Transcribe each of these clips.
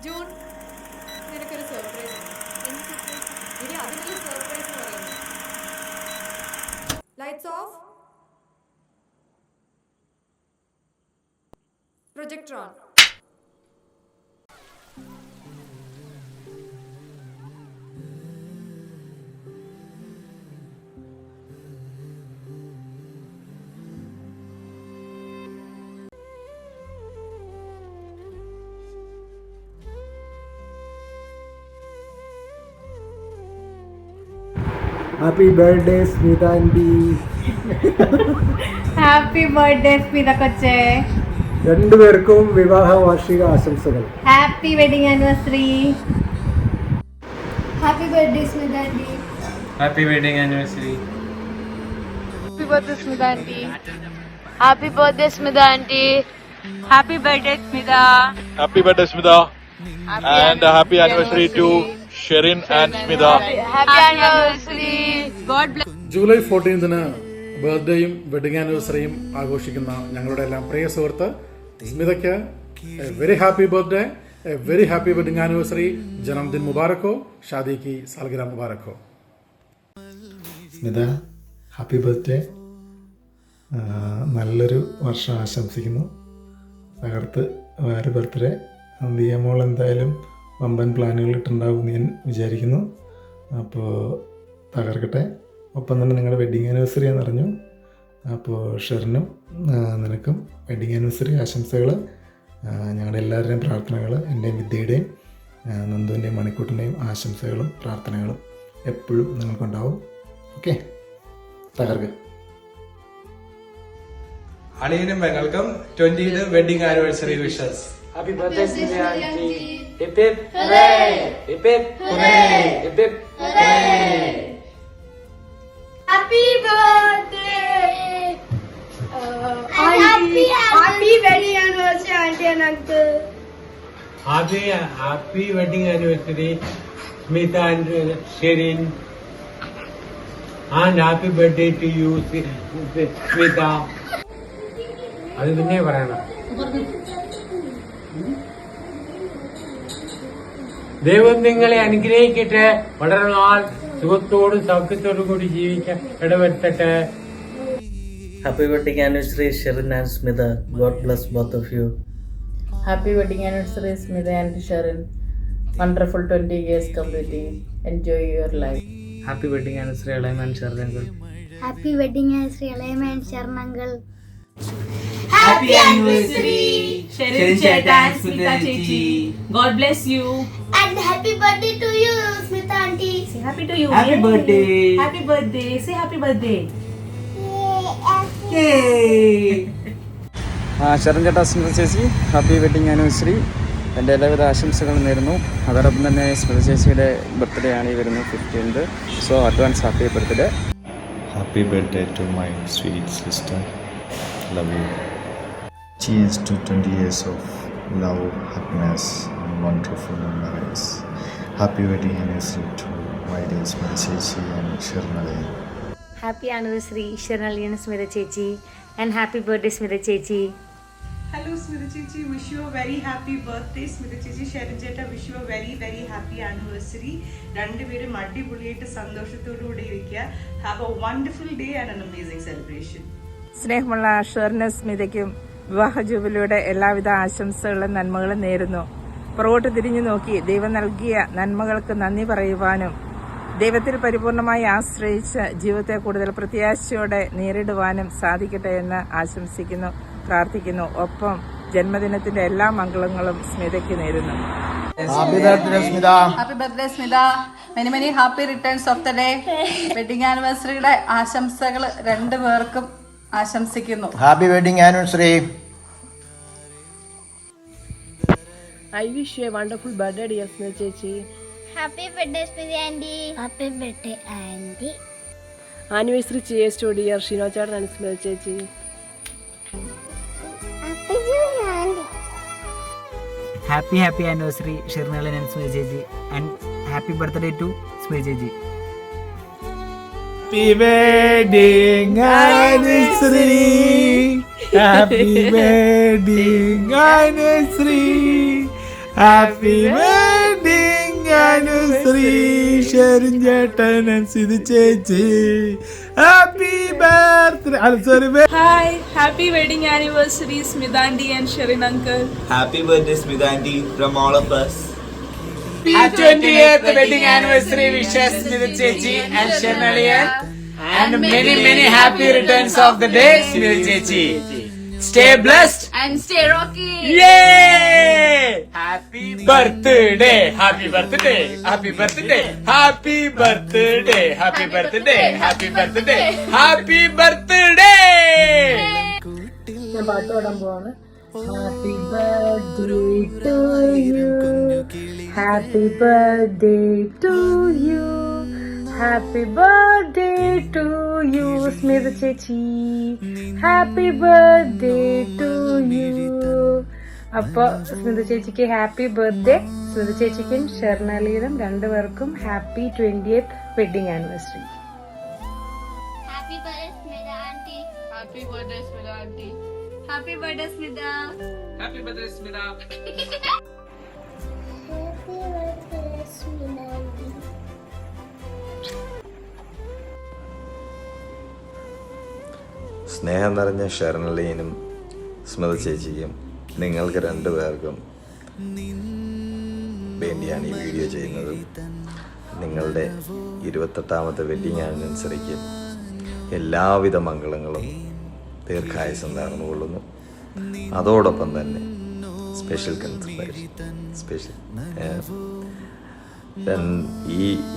June, നിനക്കൊരു surprise. ഇനി അതിനുള്ള സർപ്രൈസ് എന്ന് പറയുന്നത് lights off, projector on. Happy birthday Smita aunty. Happy birthday Smita കൊച്ചേ. രണ്ടുപേർക്കും വിവാഹ വാർഷിക ആശംസകൾ. Happy wedding anniversary. Happy birthday Smita aunty. Happy wedding anniversary. Happy birthday Smita aunty. Happy birthday, Smita aunty. Happy birthday Smita. Happy birthday, Smita. And happy anniversary to Sherin and Smita. Happy anniversary. God bless. July 14 ബർത്ത്ഡേയും വെഡിങ് ആനിവേഴ്സറിയും ആഘോഷിക്കുന്ന ഞങ്ങളുടെ എല്ലാം പ്രിയ സുഹൃത്ത് സ്മിതയ്ക്ക് very happy birthday, very happy wedding anniversary. ജന്മദിൻ മുബാറക്കോ, ഷാദി കി സാൽഗിറ മുബാറക്കോ. Smitha happy birthday. നല്ലൊരു വർഷം ആശംസിക്കുന്നു. തകർത്ത് വേറെ ബർത്ത്ഡേ. ദിയമോൾ എന്തായാലും വമ്പൻ പ്ലാനുകൾ ഇട്ടുണ്ടാകുമെന്ന് ഞാൻ വിചാരിക്കുന്നു. അപ്പോൾ തകർക്കട്ടെ. ഒപ്പം തന്നെ നിങ്ങളുടെ വെഡ്ഡിങ് ആനിവേഴ്സറി എന്ന് അറിഞ്ഞു. അപ്പോൾ ഷെറിനും നിനക്കും വെഡ്ഡിങ് ആനിവേഴ്സറി ആശംസകൾ. ഞങ്ങളുടെ എല്ലാവരുടെയും പ്രാർത്ഥനകൾ, എൻ്റെയും വിദ്യയുടെയും നന്ദുവിൻ്റെയും മണിക്കൂട്ടിൻ്റെയും ആശംസകളും പ്രാർത്ഥനകളും എപ്പോഴും നിങ്ങൾക്കുണ്ടാവും. ഓക്കെ, തകർക്കുക. അളിയനും പെങ്ങൾക്കും 20th wedding anniversary wishes. Happy birthday Smita aunty. Hip hip hooray, hip hip hooray, hip hip hooray. Happy birthday happy wedding anniversary aunty and uncle. Happy wedding anniversary Smita and Sherin. And happy birthday to you Smita. അത് പിന്നെ പറയണം. ദൈവം നിങ്ങളെ അനുഗ്രഹിക്കട്ടെ. വളരെ നാൾ സുഖത്തോടും സൗഖ്യത്തോടും കൂടി ജീവിക്കാൻ ഇടവരുത്തട്ടെ. Happy wedding anniversary Sherin and Smita. God bless both of you. Happy wedding anniversary Smita and Sharon. Wonderful 20 years completing. Enjoy your life. Happy wedding anniversary Alayam and Sharon uncle. Happy wedding anniversary Alaima and Sharan uncle. Happy anniversary, Sherin Cheta and Smita Chechi. God bless you. And happy birthday to you Smita aunty. Say happy to you. Happy birthday. Happy birthday. Say happy birthday. Sherin ചേട്ടാ, സ്മിത ചേച്ചി, happy wedding anniversary. എൻ്റെ എല്ലാവിധ ആശംസകളും നേരുന്നു. അതോടൊപ്പം തന്നെ സ്മിത ചേച്ചിയുടെ birthday ആണ് ഈ വരുന്നത് 15th. So advance happy birthday. Happy birthday to my sweet sister. Love you. Cheers to 20 years of love, happiness and wonderful memories. Happy wedding anniversary to my dear Smita Chechi and Sherin Alayam. Happy anniversary, Sherin and Smita Chechi. And happy birthday, Smita Chechi. Hello Smita Chechi, wish you a very happy birthday. Smita Chechi, Sherin Cheta, wish you a very very happy anniversary. രണ്ടുപേരും അടിപൊളിയായിട്ട് സന്തോഷത്തോടു കൂടി ഇരിക്കുക. Have a wonderful day and an amazing celebration. സ്നേഹമുള്ള ഷെറിനും സ്മിതയ്ക്കും വിവാഹ ജൂബിലിയുടെ എല്ലാവിധ ആശംസകളും നന്മകളും നേരുന്നു. പുറകോട്ട് തിരിഞ്ഞു നോക്കി ദൈവം നൽകിയ നന്മകൾക്ക് നന്ദി പറയുവാനും ദൈവത്തിൽ പരിപൂർണമായി ആശ്രയിച്ച് ജീവിതത്തെ കൂടുതൽ പ്രത്യാശയോടെ നേരിടുവാനും സാധിക്കട്ടെ എന്ന് ആശംസിക്കുന്നു, പ്രാർത്ഥിക്കുന്നു. ഒപ്പം ജന്മദിനത്തിന്റെ എല്ലാ മംഗളങ്ങളും സ്മിതയ്ക്ക് നേരുന്നു. Happy birthday Smita. Happy birthday Smita. Many many happy returns of the day. Wedding ആനിവേഴ്സറിയുടെ ആശംസകൾ രണ്ടുപേർക്കും ആശംസിക്കുന്നു. Happy wedding anniversary. I wish you a wonderful birthday, dear Smita Chechi. Happy birthday Smita aunty. Happy birthday aunty. Anniversary cheers to dear Shino Cheta and Smita Chechi. Happy birthday aunty. Happy anniversary Sherin Alayam and Smita Chechi. And happy birthday to Smita Chechi. Happy wedding anniversary. Happy wedding anniversary. Happy wedding anniversary Sherin ചേട്ടൻ and Smitha ചേച്ചി. Happy birthday. Sorry. Hi, happy wedding anniversary, Smita aunty and Sherin uncle. Happy birthday, Smita aunty, from all of us. 20th wedding anniversary wishes Smita ചേച്ചി and Sherin aliyan. And many happy returns of the day, Smita ചേച്ചി. Stay blessed And stay rocky. Yay! Happy birthday, happy birthday, happy birthday, happy birthday, happy birthday, happy birthday, happy birthday. ഞാൻ പാട്ട് പാടാൻ പോവാണ്. Happy birthday to you, happy birthday to you, happy birthday to you Smita ചേച്ചി, happy birthday to U. അപ്പോൾ സ്മിത ചേച്ചിക്ക് happy birthday. Smitha ചേച്ചിക്കും ഷെർണലിയിലും രണ്ടുപേർക്കും happy 20th wedding anniversary. Happy birthday, Smita auntie. Happy birthday, Smita aunty. Happy birthday, Smita. Happy birthday, Smita. Happy birthday, Smita auntie. സ്നേഹം നിറഞ്ഞ ഷെർണലിനും സ്മിത ചേച്ചിക്കും നിങ്ങൾക്ക് രണ്ടുപേർക്കും വേണ്ടിയാണ് ഈ വീഡിയോ ചെയ്യുന്നത്. നിങ്ങളുടെ 28ാമത്തെ വെഡിങ് ആനിവേഴ്സറിക്ക് എല്ലാവിധ മംഗളങ്ങളും ദീർഘായുസ്സും നേർന്നുകൊള്ളുന്നു. അതോടൊപ്പം തന്നെ സ്പെഷ്യൽ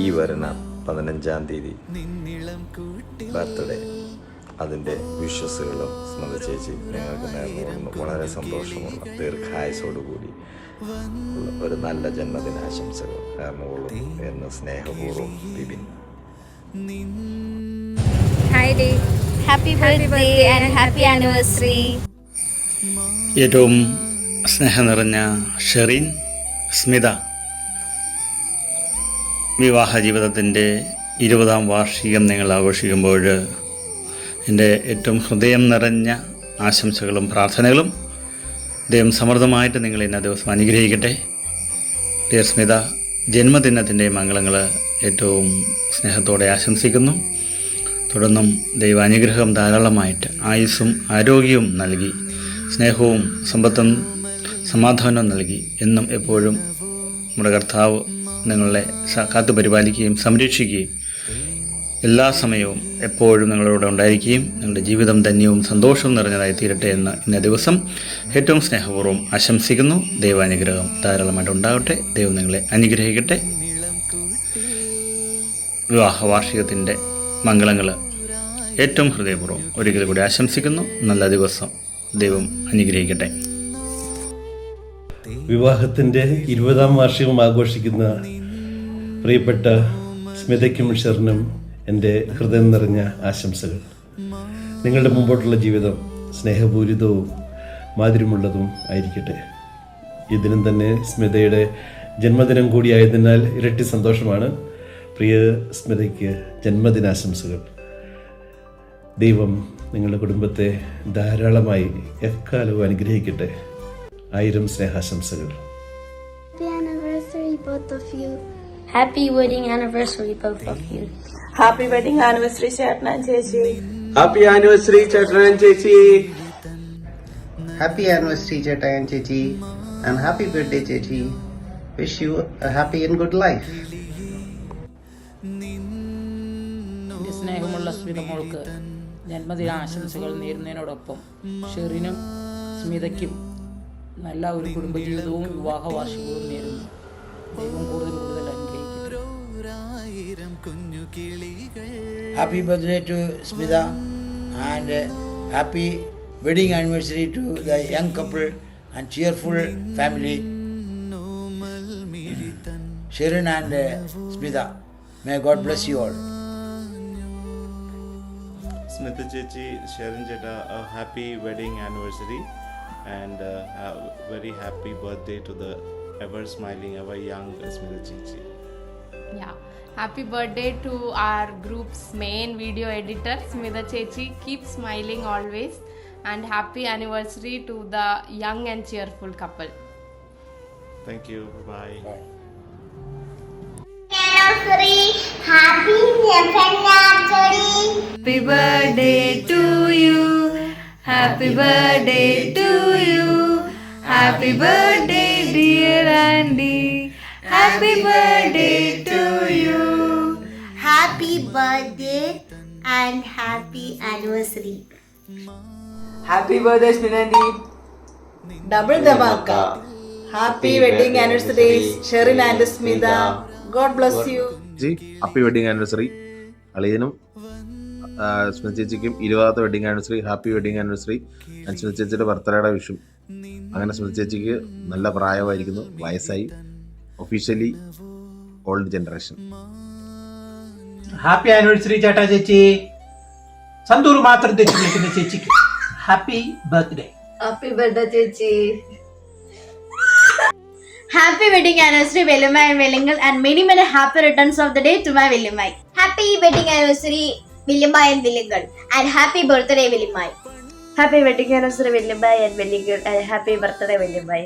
ഈ വരുന്ന 15-ാം തീയതി ബർത്ത്ഡേ, അതിൻ്റെ വിശ്വസുകളും സ്മിത ചേച്ചി നിങ്ങൾക്ക് നേർന്നുകൊള്ളുന്നു. വളരെ സന്തോഷമുള്ള ദീർഘായുസോടുകൂടി ഒരു നല്ല ജന്മദിനാശംസകൾ നേർന്നുകൊള്ളുന്നു എന്ന് സ്നേഹപൂർവ്വം Bibin. Hi, Dee. Happy birthday and happy anniversary. ഏറ്റവും സ്നേഹം നിറഞ്ഞ ഷെറിൻ, സ്മിത, വിവാഹ ജീവിതത്തിൻ്റെ 20ാം വാർഷികം നിങ്ങൾ ആഘോഷിക്കുമ്പോൾ എൻ്റെ ഏറ്റവും ഹൃദയം നിറഞ്ഞ ആശംസകളും പ്രാർത്ഥനകളും ദൈവം സമൃദ്ധമായിട്ട് നിങ്ങൾ ഇന്ന ദിവസം അനുഗ്രഹിക്കട്ടെ. ഡിയർ സ്മിത, ജന്മദിനത്തിൻ്റെ മംഗളങ്ങൾ ഏറ്റവും സ്നേഹത്തോടെ ആശംസിക്കുന്നു. തുടർന്നും ദൈവാനുഗ്രഹം ധാരാളമായിട്ട് ആയുസ്സും ആരോഗ്യവും നൽകി, സ്നേഹവും സമ്പത്തും സമാധാനവും നൽകി എന്നും എപ്പോഴും നമ്മുടെ കർത്താവ് നിങ്ങളെ കാത്തു പരിപാലിക്കുകയും സംരക്ഷിക്കുകയും എല്ലാ സമയവും എപ്പോഴും നിങ്ങളോട് ഉണ്ടായിരിക്കുകയും നിങ്ങളുടെ ജീവിതം ധന്യവും സന്തോഷവും നിറഞ്ഞതായി തീരട്ടെ എന്ന് ഇന്ന ദിവസം ഏറ്റവും സ്നേഹപൂർവ്വം ആശംസിക്കുന്നു. ദൈവാനുഗ്രഹം ധാരാളമായിട്ട് ഉണ്ടാകട്ടെ. ദൈവം നിങ്ങളെ അനുഗ്രഹിക്കട്ടെ. വിവാഹ വാർഷികത്തിൻ്റെ മംഗളങ്ങൾ ഏറ്റവും ഹൃദയപൂർവ്വം ഒരിക്കൽ കൂടി ആശംസിക്കുന്നു. നല്ല ദിവസം. ദൈവം അനുഗ്രഹിക്കട്ടെ. വിവാഹത്തിൻ്റെ 20ാം വാർഷികം ആഘോഷിക്കുന്ന പ്രിയപ്പെട്ട സ്മിതയ്ക്കും ഷെറിനും എൻ്റെ ഹൃദയം നിറഞ്ഞ ആശംസകൾ. നിങ്ങളുടെ മുമ്പോട്ടുള്ള ജീവിതം സ്നേഹപൂരിതവും മാധുര്യമുള്ളതും ആയിരിക്കട്ടെ. ഈ ദിനം തന്നെ സ്മിതയുടെ ജന്മദിനം കൂടിയായതിനാൽ ഇരട്ടി സന്തോഷമാണ്. പ്രിയ സ്മിതയ്ക്ക് ജന്മദിനാശംസകൾ. ദൈവം നിങ്ങളുടെ കുടുംബത്തെ ധാരാളമായി എക്കാലവും അനുഗ്രഹിക്കട്ടെ. 1000 സ്നേഹാശംസകൾ. Happy anniversary, both of you. Happy wedding anniversary, both of you. Happy wedding anniversary, Sherin and Chechi. Happy anniversary, Chetan and Chechi. Happy anniversary, Chetan and Chechi. And happy birthday, Chechi. Wish you a happy and good life. എൻ്റെ സ്നേഹമുള്ള സ്മിത മോൾക്ക് ജന്മദിനാശംസകൾ നേരുന്നതിനോടൊപ്പം ഷെറിനും സ്മിതയ്ക്കും നല്ല ഒരു കുടുംബജീവിതവും വിവാഹ വാർഷികവും നേരുന്നു. ദൈവം കൂടുതൽ അനുഗ്രഹിക്കട്ടെ. Happy birthday to Smita and happy wedding anniversary to the young couple and cheerful family, Sherin and Smita. May God bless you all. Smita Chechi, Sherin Cheta, a happy wedding anniversary and a very happy birthday to the ever smiling, ever young Smita Chechi. Yeah. Happy birthday to our group's main video editor, Smita Chechi. Keep smiling always. And happy anniversary to the young and cheerful couple. Thank you. Bye. Bye. Anniversary. Happy anniversary. Happy birthday to you. Happy birthday to you. Happy birthday, dear Andy. Happy birthday to you. Happy birthday and happy anniversary. Happy birthday, Sminandi. Double Dhamaka. Happy wedding anniversary, Sherin and Smita. God bless you. Happy wedding anniversary അളിയനും സ്മിത ചേച്ചിക്കും 20ാമത്തെ wedding anniversary. Happy wedding anniversary. Smita ചേച്ചിയുടെ ബർത്ത്ഡേയുടെ വിഷും. അങ്ങനെ സ്മിത ചേച്ചിക്ക് നല്ല പ്രായമായിരിക്കുന്നു, വയസ്സായി, officially old generation. Happy anniversary ചേട്ടാ ചേച്ചി. സന്തൂർ മാത്രം തെറ്റി നിൽക്കുന്ന ചേച്ചിക്ക് happy birthday. Happy birthday, Chechi. Happy wedding anniversary, Velumai and Vellingal, and many happy returns of the day to my Velumai. Happy wedding anniversary, Velumai and Vellingal, and happy birthday, Velumai. Happy wedding anniversary, Velumai and Vellingal, and happy birthday, Velumai.